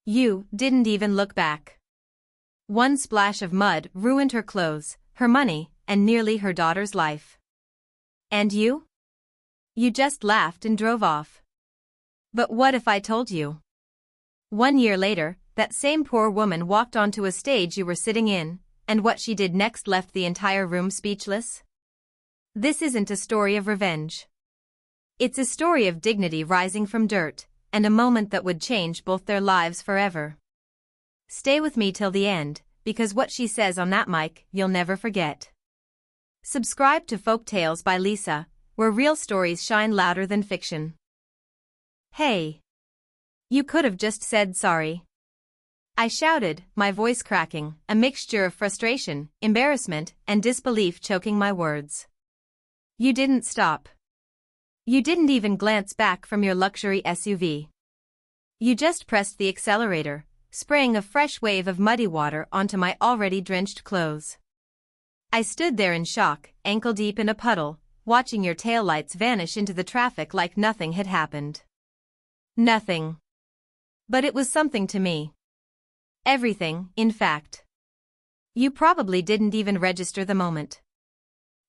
You didn't even look back. One splash of mud ruined her clothes, her money, and nearly her daughter's life. And you? You just laughed and drove off. But what if I told you? 1 year later, that same poor woman walked onto a stage you were sitting in, and what she did next left the entire room speechless? This isn't a story of revenge. It's a story of dignity rising from dirt, and a moment that would change both their lives forever. Stay with me till the end, because what she says on that mic, you'll never forget. Subscribe to Folk Tales by Lisa, where real stories shine louder than fiction. Hey! You could have just said sorry. I shouted, my voice cracking, a mixture of frustration, embarrassment, and disbelief choking my words. You didn't stop. You didn't even glance back from your luxury SUV. You just pressed the accelerator, spraying a fresh wave of muddy water onto my already drenched clothes. I stood there in shock, ankle-deep in a puddle, watching your taillights vanish into the traffic like nothing had happened. Nothing. But it was something to me. Everything, in fact. You probably didn't even register the moment.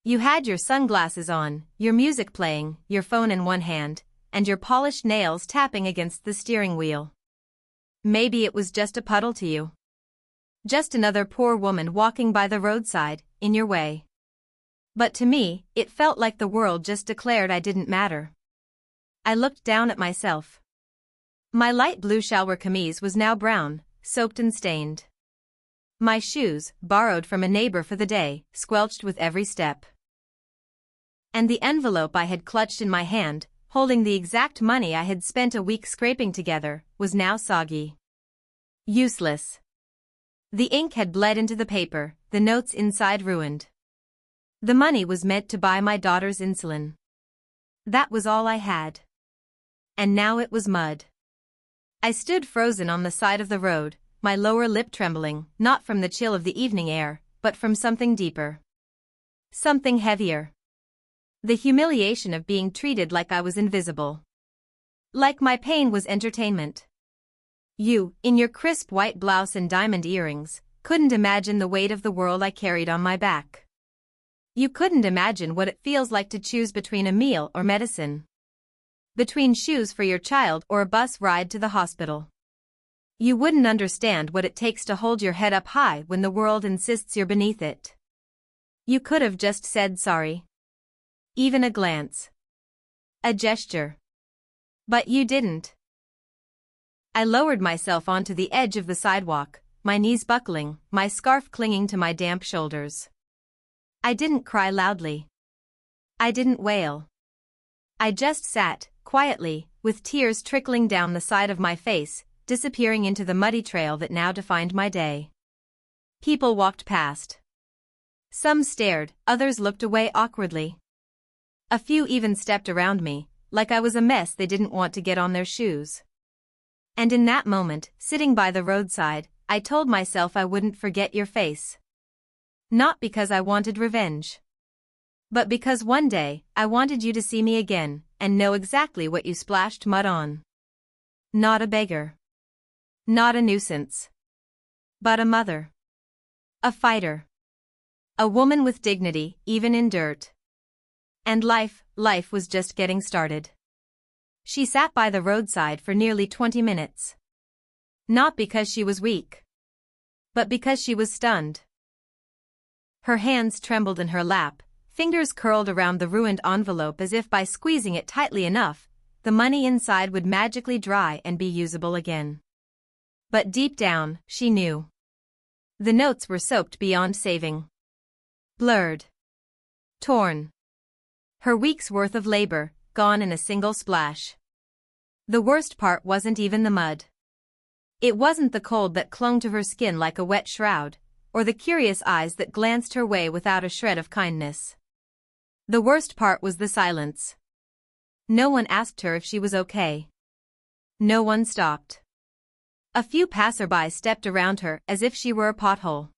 You had your sunglasses on, your music playing, your phone in one hand, and your polished nails tapping against the steering wheel. Maybe it was just a puddle to you. Just another poor woman walking by the roadside, in your way. But to me, it felt like the world just declared I didn't matter. I looked down at myself. My light blue shalwar kameez was now brown, soaked and stained. My shoes, borrowed from a neighbor for the day, squelched with every step. And the envelope I had clutched in my hand, holding the exact money I had spent a week scraping together, was now soggy. Useless. The ink had bled into the paper, the notes inside ruined. The money was meant to buy my daughter's insulin. That was all I had. And now it was mud. I stood frozen on the side of the road, my lower lip trembling, not from the chill of the evening air, but from something deeper. Something heavier. The humiliation of being treated like I was invisible. Like my pain was entertainment. You, in your crisp white blouse and diamond earrings, couldn't imagine the weight of the world I carried on my back. You couldn't imagine what it feels like to choose between a meal or medicine. Between shoes for your child or a bus ride to the hospital. You wouldn't understand what it takes to hold your head up high when the world insists you're beneath it. You could have just said sorry. Even a glance. A gesture. But you didn't. I lowered myself onto the edge of the sidewalk, my knees buckling, my scarf clinging to my damp shoulders. I didn't cry loudly. I didn't wail. I just sat, quietly, with tears trickling down the side of my face, disappearing into the muddy trail that now defined my day. People walked past. Some stared, others looked away awkwardly. A few even stepped around me, like I was a mess they didn't want to get on their shoes. And in that moment, sitting by the roadside, I told myself I wouldn't forget your face. Not because I wanted revenge. But because one day, I wanted you to see me again, and know exactly what you splashed mud on. Not a beggar. Not a nuisance. But a mother. A fighter. A woman with dignity, even in dirt. And life was just getting started. She sat by the roadside for nearly 20 minutes. Not because she was weak. But because she was stunned. Her hands trembled in her lap, fingers curled around the ruined envelope as if by squeezing it tightly enough, the money inside would magically dry and be usable again. But deep down, she knew. The notes were soaked beyond saving. Blurred. Torn. Her week's worth of labor, gone in a single splash. The worst part wasn't even the mud. It wasn't the cold that clung to her skin like a wet shroud, or the curious eyes that glanced her way without a shred of kindness. The worst part was the silence. No one asked her if she was okay. No one stopped. A few passersby stepped around her as if she were a pothole.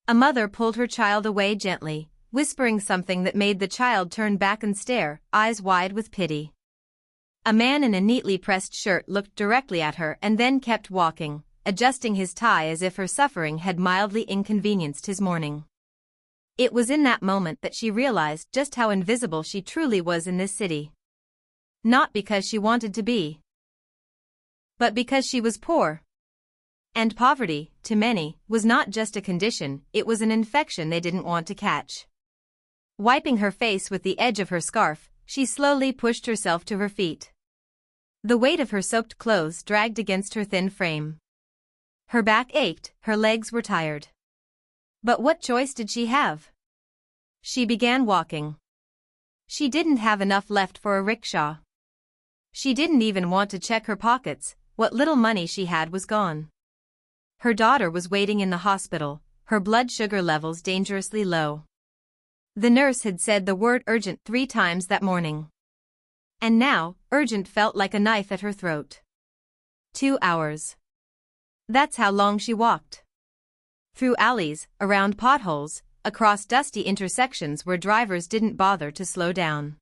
A mother pulled her child away gently, whispering something that made the child turn back and stare, eyes wide with pity. A man in a neatly pressed shirt looked directly at her and then kept walking, adjusting his tie as if her suffering had mildly inconvenienced his morning. It was in that moment that she realized just how invisible she truly was in this city. Not because she wanted to be, but because she was poor. And poverty, to many, was not just a condition, it was an infection they didn't want to catch. Wiping her face with the edge of her scarf, she slowly pushed herself to her feet. The weight of her soaked clothes dragged against her thin frame. Her back ached, her legs were tired. But what choice did she have? She began walking. She didn't have enough left for a rickshaw. She didn't even want to check her pockets, what little money she had was gone. Her daughter was waiting in the hospital, her blood sugar levels dangerously low. The nurse had said the word urgent 3 times that morning. And now, urgent felt like a knife at her throat. 2 hours. That's how long she walked. Through alleys, around potholes, across dusty intersections where drivers didn't bother to slow down.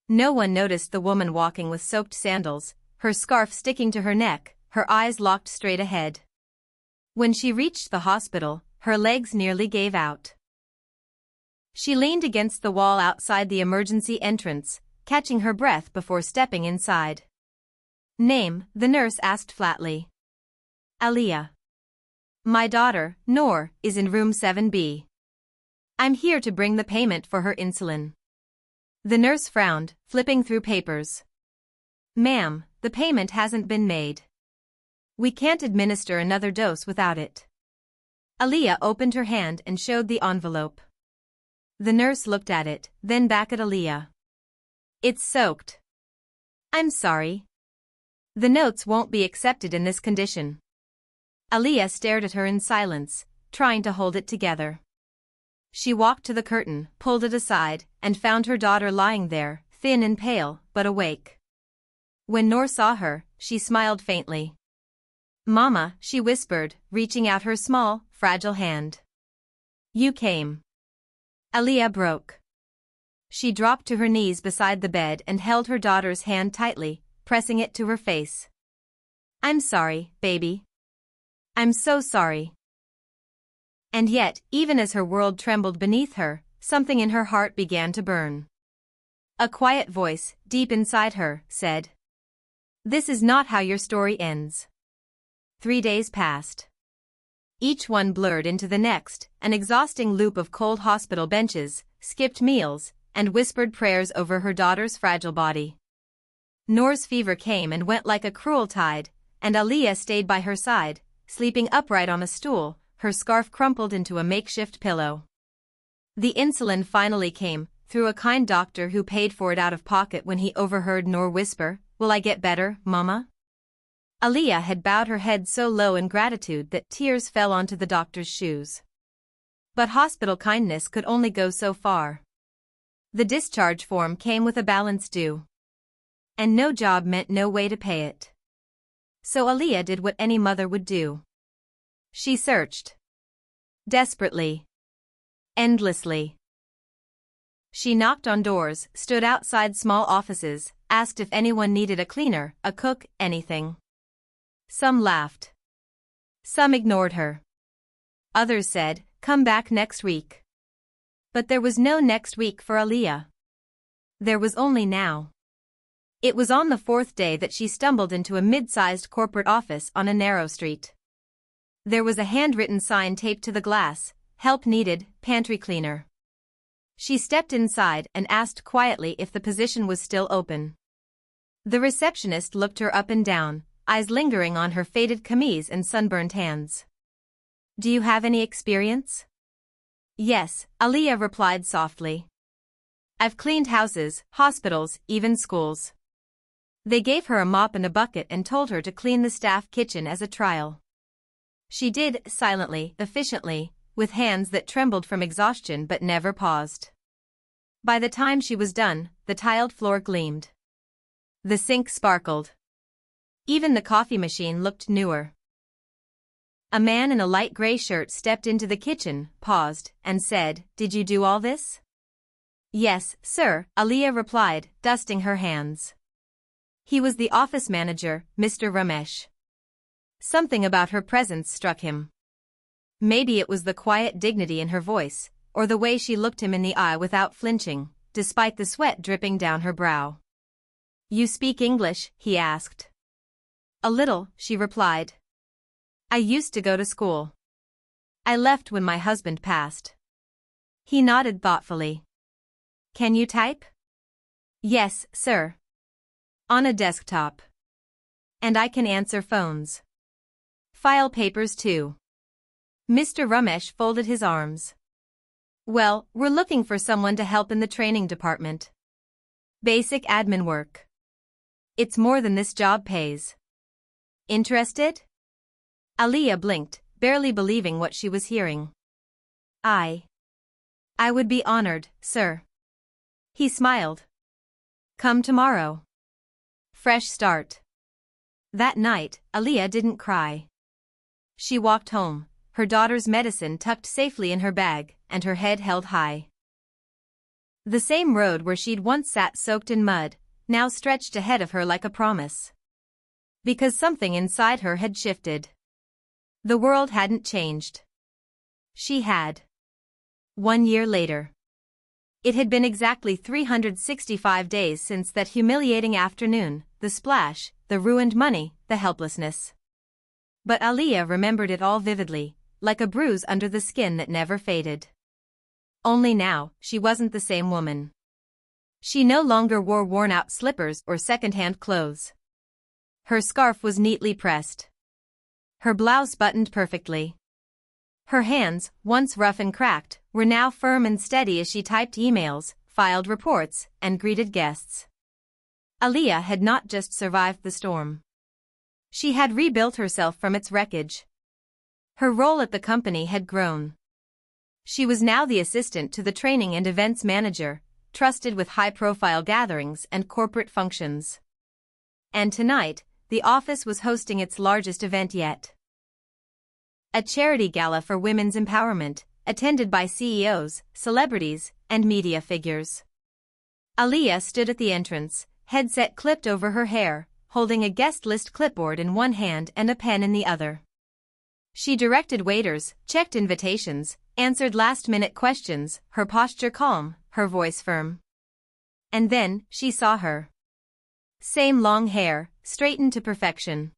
No one noticed the woman walking with soaked sandals, her scarf sticking to her neck, her eyes locked straight ahead. When she reached the hospital, her legs nearly gave out. She leaned against the wall outside the emergency entrance, catching her breath before stepping inside. "Name?" the nurse asked flatly. "Aliyah. My daughter, Noor, is in room 7B. I'm here to bring the payment for her insulin." The nurse frowned, flipping through papers. "Ma'am, the payment hasn't been made. We can't administer another dose without it." Aliyah opened her hand and showed the envelope. The nurse looked at it, then back at Aliyah. "It's soaked. I'm sorry. The notes won't be accepted in this condition." Aliyah stared at her in silence, trying to hold it together. She walked to the curtain, pulled it aside, and found her daughter lying there, thin and pale, but awake. When Noor saw her, she smiled faintly. "Mama," she whispered, reaching out her small, fragile hand. "You came." Aliyah broke. She dropped to her knees beside the bed and held her daughter's hand tightly, pressing it to her face. "I'm sorry, baby. I'm so sorry." And yet, even as her world trembled beneath her, something in her heart began to burn. A quiet voice, deep inside her, said, "This is not how your story ends." 3 days passed. Each one blurred into the next, an exhausting loop of cold hospital benches, skipped meals, and whispered prayers over her daughter's fragile body. Noor's fever came and went like a cruel tide, and Aliyah stayed by her side, sleeping upright on a stool, her scarf crumpled into a makeshift pillow. The insulin finally came, through a kind doctor who paid for it out of pocket when he overheard Noor whisper, "Will I get better, Mama?" Aliyah had bowed her head so low in gratitude that tears fell onto the doctor's shoes. But hospital kindness could only go so far. The discharge form came with a balance due. And no job meant no way to pay it. So Aliyah did what any mother would do. She searched. Desperately. Endlessly. She knocked on doors, stood outside small offices, asked if anyone needed a cleaner, a cook, anything. Some laughed. Some ignored her. Others said, "Come back next week." But there was no next week for Aliyah. There was only now. It was on the 4th day that she stumbled into a mid-sized corporate office on a narrow street. There was a handwritten sign taped to the glass, "Help needed, pantry cleaner." She stepped inside and asked quietly if the position was still open. The receptionist looked her up and down, eyes lingering on her faded camise and sunburned hands. "Do you have any experience?" "Yes," Aliyah replied softly. "I've cleaned houses, hospitals, even schools." They gave her a mop and a bucket and told her to clean the staff kitchen as a trial. She did, silently, efficiently, with hands that trembled from exhaustion but never paused. By the time she was done, the tiled floor gleamed. The sink sparkled. Even the coffee machine looked newer. A man in a light gray shirt stepped into the kitchen, paused, and said, "Did you do all this?" "Yes, sir," Aliyah replied, dusting her hands. He was the office manager, Mr. Ramesh. Something about her presence struck him. Maybe it was the quiet dignity in her voice, or the way she looked him in the eye without flinching, despite the sweat dripping down her brow. "You speak English?" he asked. "A little," she replied. "I used to go to school. I left when my husband passed." He nodded thoughtfully. "Can you type?" "Yes, sir. On a desktop. And I can answer phones. File papers too." Mr. Ramesh folded his arms. "Well, we're looking for someone to help in the training department. Basic admin work. It's more than this job pays. Interested?" Aliyah blinked, barely believing what she was hearing. I would be honored, sir." He smiled. "Come tomorrow. Fresh start." That night, Aliyah didn't cry. She walked home, her daughter's medicine tucked safely in her bag, and her head held high. The same road where she'd once sat soaked in mud, now stretched ahead of her like a promise. Because something inside her had shifted. The world hadn't changed. She had. 1 year later. It had been exactly 365 days since that humiliating afternoon, the splash, the ruined money, the helplessness. But Aliyah remembered it all vividly, like a bruise under the skin that never faded. Only now, she wasn't the same woman. She no longer wore worn-out slippers or second-hand clothes. Her scarf was neatly pressed. Her blouse buttoned perfectly. Her hands, once rough and cracked, were now firm and steady as she typed emails, filed reports, and greeted guests. Aliyah had not just survived the storm. She had rebuilt herself from its wreckage. Her role at the company had grown. She was now the assistant to the training and events manager, trusted with high-profile gatherings and corporate functions. And tonight, the office was hosting its largest event yet. A charity gala for women's empowerment, attended by CEOs, celebrities, and media figures. Aliyah stood at the entrance, headset clipped over her hair, holding a guest list clipboard in one hand and a pen in the other. She directed waiters, checked invitations, answered last-minute questions, her posture calm, her voice firm. And then, she saw her. Same long hair, straightened to perfection.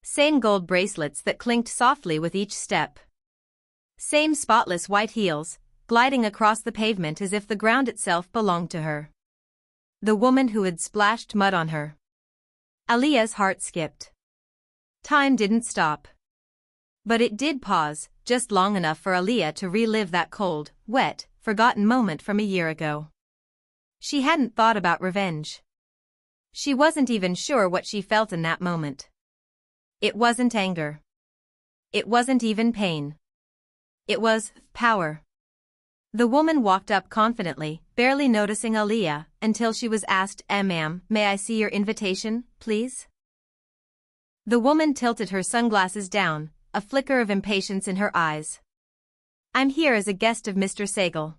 Same gold bracelets that clinked softly with each step. Same spotless white heels, gliding across the pavement as if the ground itself belonged to her. The woman who had splashed mud on her. Aliyah's heart skipped. Time didn't stop. But it did pause, just long enough for Aliyah to relive that cold, wet, forgotten moment from a year ago. She hadn't thought about revenge. She wasn't even sure what she felt in that moment. It wasn't anger. It wasn't even pain. It was power. The woman walked up confidently, barely noticing Aliyah, until she was asked, "Ma'am, may I see your invitation, please?" The woman tilted her sunglasses down, a flicker of impatience in her eyes. "I'm here as a guest of Mr. Sehgal.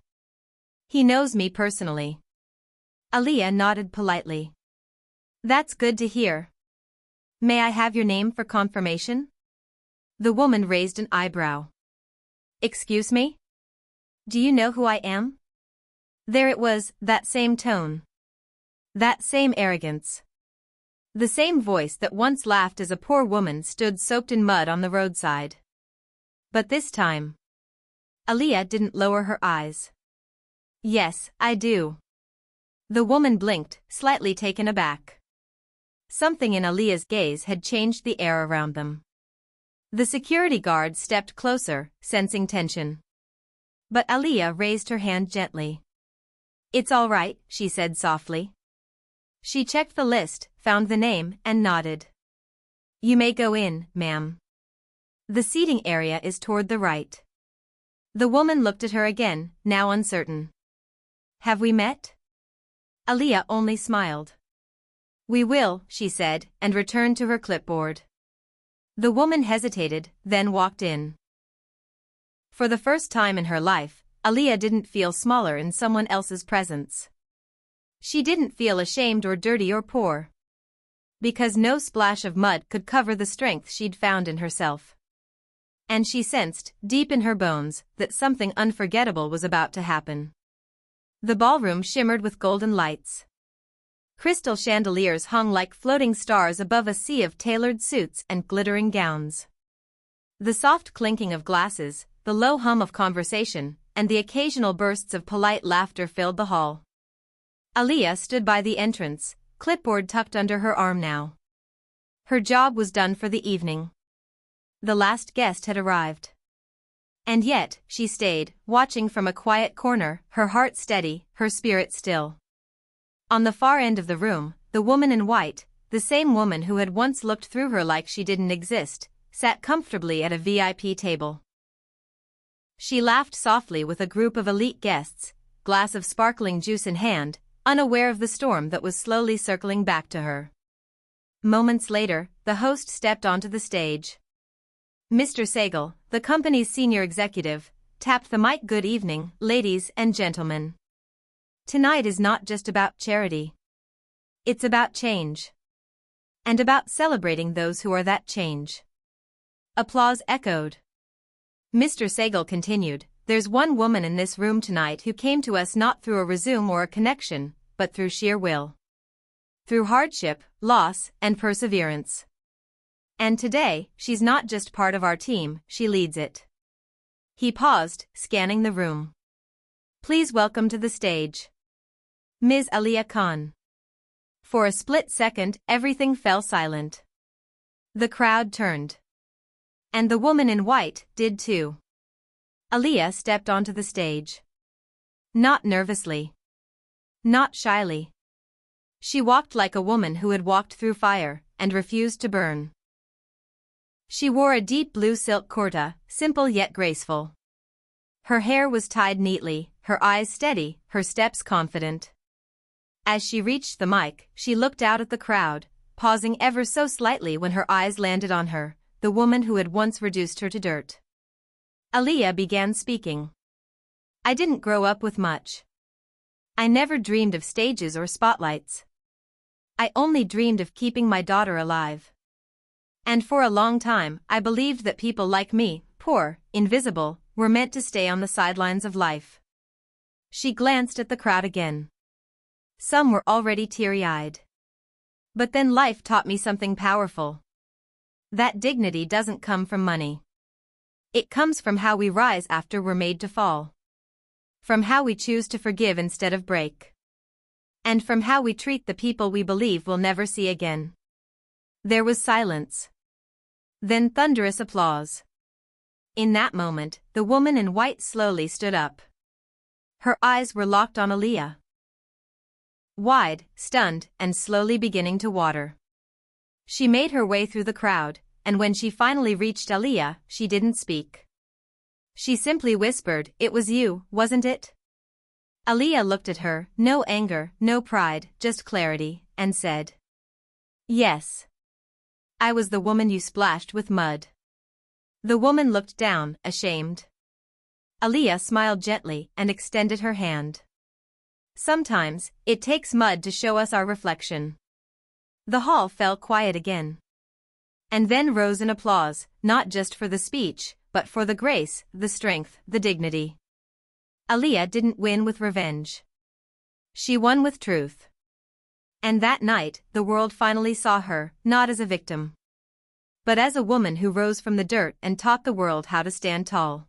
He knows me personally." Aliyah nodded politely. "That's good to hear. May I have your name for confirmation?" The woman raised an eyebrow. "Excuse me? Do you know who I am?" There it was, that same tone. That same arrogance. The same voice that once laughed as a poor woman stood soaked in mud on the roadside. But this time, Aliyah didn't lower her eyes. "Yes, I do." The woman blinked, slightly taken aback. Something in Aliyah's gaze had changed the air around them. The security guard stepped closer, sensing tension. But Aliyah raised her hand gently. "It's all right," she said softly. She checked the list, found the name, and nodded. "You may go in, ma'am. The seating area is toward the right." The woman looked at her again, now uncertain. "Have we met?" Aliyah only smiled. "We will," she said, and returned to her clipboard. The woman hesitated, then walked in. For the first time in her life, Aliyah didn't feel smaller in someone else's presence. She didn't feel ashamed or dirty or poor. Because no splash of mud could cover the strength she'd found in herself. And she sensed, deep in her bones, that something unforgettable was about to happen. The ballroom shimmered with golden lights. Crystal chandeliers hung like floating stars above a sea of tailored suits and glittering gowns. The soft clinking of glasses, the low hum of conversation, and the occasional bursts of polite laughter filled the hall. Aaliyah stood by the entrance, clipboard tucked under her arm now. Her job was done for the evening. The last guest had arrived. And yet, she stayed, watching from a quiet corner, her heart steady, her spirit still. On the far end of the room, the woman in white, the same woman who had once looked through her like she didn't exist, sat comfortably at a VIP table. She laughed softly with a group of elite guests, glass of sparkling juice in hand, unaware of the storm that was slowly circling back to her. Moments later, the host stepped onto the stage. Mr. Sagal, the company's senior executive, tapped the mic. Good evening, ladies and gentlemen. Tonight is not just about charity. It's about change. And about celebrating those who are that change. Applause echoed. Mr. Sagal continued, there's one woman in this room tonight who came to us not through a resume or a connection, but through sheer will. Through hardship, loss, and perseverance. And today, she's not just part of our team, she leads it. He paused, scanning the room. Please welcome to the stage Ms. Aaliyah Khan. For a split second, everything fell silent. The crowd turned. And the woman in white did too. Aaliyah stepped onto the stage. Not nervously. Not shyly. She walked like a woman who had walked through fire and refused to burn. She wore a deep blue silk kurta, simple yet graceful. Her hair was tied neatly, her eyes steady, her steps confident. As she reached the mic, she looked out at the crowd, pausing ever so slightly when her eyes landed on her, the woman who had once reduced her to dirt. Aaliyah began speaking. I didn't grow up with much. I never dreamed of stages or spotlights. I only dreamed of keeping my daughter alive. And for a long time, I believed that people like me, poor, invisible, were meant to stay on the sidelines of life. She glanced at the crowd again. Some were already teary-eyed. But then life taught me something powerful. That dignity doesn't come from money. It comes from how we rise after we're made to fall. From how we choose to forgive instead of break. And from how we treat the people we believe we'll never see again. There was silence. Then thunderous applause. In that moment, the woman in white slowly stood up. Her eyes were locked on Aaliyah. Wide, stunned, and slowly beginning to water. She made her way through the crowd, and when she finally reached Aaliyah, she didn't speak. She simply whispered, "It was you, wasn't it?" Aaliyah looked at her, no anger, no pride, just clarity, and said, "Yes. I was the woman you splashed with mud." The woman looked down, ashamed. Aaliyah smiled gently and extended her hand. Sometimes, it takes mud to show us our reflection. The hall fell quiet again. And then rose in applause, not just for the speech, but for the grace, the strength, the dignity. Aaliyah didn't win with revenge. She won with truth. And that night, the world finally saw her, not as a victim, but as a woman who rose from the dirt and taught the world how to stand tall.